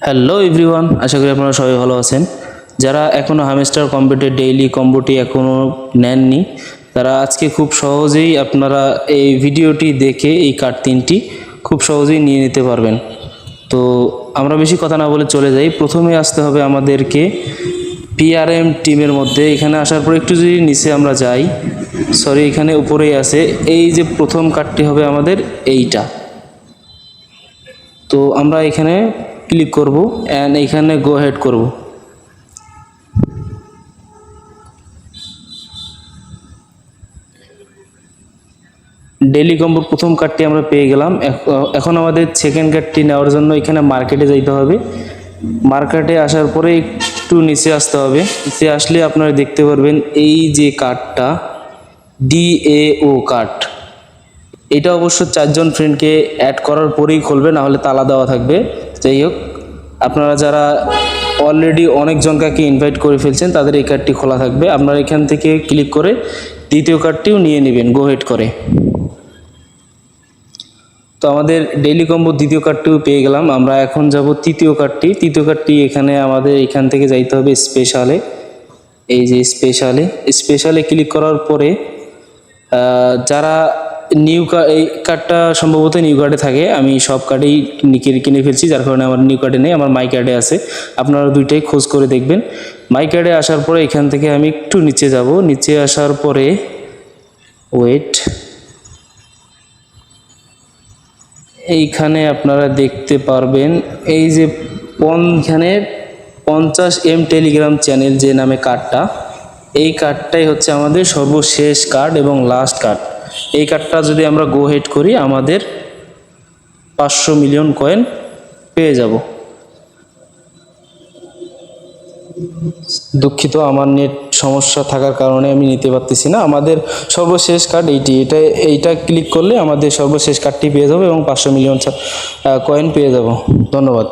Hello everyone, আশা করি আপনারা সবাই ভালো আছেন। যারা এখনও হামস্টার কম্পিউটার ডেইলি কম্বোটি এখনও নেননি, তারা আজকে খুব সহজেই আপনারা এই ভিডিওটি দেখে এই কার্ড তিনটি খুব সহজেই নিয়ে নিতে পারবেন। তো আমরা বেশি কথা না বলে চলে যাই। প্রথমে আসতে হবে আমাদেরকে পিআরএম টিমের মধ্যে। এখানে আসার পর একটু যদি নিচে আমরা যাই, এখানে উপরেই আছে, এই যে প্রথম কার্ডটি হবে আমাদের এইটা। তো আমরা এখানে ক্লিক করব অ্যান্ড এখানে গো হেড করব। ডেইলি কম্বোর প্রথম কার্ডটি আমরা পেয়ে গেলাম। এখন আমাদের সেকেন্ড কার্ডটি নেওয়ার জন্য এখানে মার্কেটে যাইতে হবে। মার্কেটে আসার পরে একটু নিচে আসতে হবে। নিচে আসলে আপনারা দেখতে পারবেন এই যে কার্ডটা DAO কার্ড, এটা অবশ্য 4 জন ফ্রেন্ডকে অ্যাড করার পরেই খুলবে, না হলে তালা দেওয়া থাকবে। যাই হোক, আপনারা যারা অলরেডি অনেকজনকে ইনভাইট করে ফেলছেন তাদের এই কার্ডটি খোলা থাকবে। আপনারা এখান থেকে ক্লিক করে দ্বিতীয় কার্ডটিও নিয়ে নেবেন গো হেড করে। তো আমাদের ডেইলি কম্বো দ্বিতীয় কার্ডটিও পেয়ে গেলাম। আমরা এখন যাব তৃতীয় কার্ডটি। তৃতীয় কার্ডটি এখানে আমাদের এখান থেকে যাইতে হবে স্পেশালে। এই যে স্পেশালে ক্লিক করার পরে যারা এই কার্ডটা সম্ভবত নিউ কার্ডে থাকে, আমি সব কার্ডেই কিনে ফেলছি, যার কারণে আমার নিউ কার্ডে নেই, আমার মাই কার্ডে আছে। আপনারা দুইটাই খোঁজ করে দেখবেন। মাই কার্ডে আসার পরে এখান থেকে আমি একটু নিচে যাব। নিচে আসার পরে এইখানে আপনারা দেখতে পারবেন এই যে এখানে 50M টেলিগ্রাম চ্যানেল যে নামে কার্ডটা, এই কার্ডটাই হচ্ছে আমাদের সর্বশেষ কার্ড এবং লাস্ট কার্ড। এই কার্ডটা যদি আমরা গো হেড করি, আমাদের 500 মিলিয়ন কয়েন পেয়ে যাব। দুঃখিত, আমার নেট সমস্যা থাকার কারণে আমি নিতে পারতেছি না। আমাদের সর্বশেষ কার্ড এইটা ক্লিক করলে আমাদের সর্বশেষ কার্ডটি পেয়ে যাবো এবং 500 মিলিয়ন কয়েন পেয়ে যাব। ধন্যবাদ।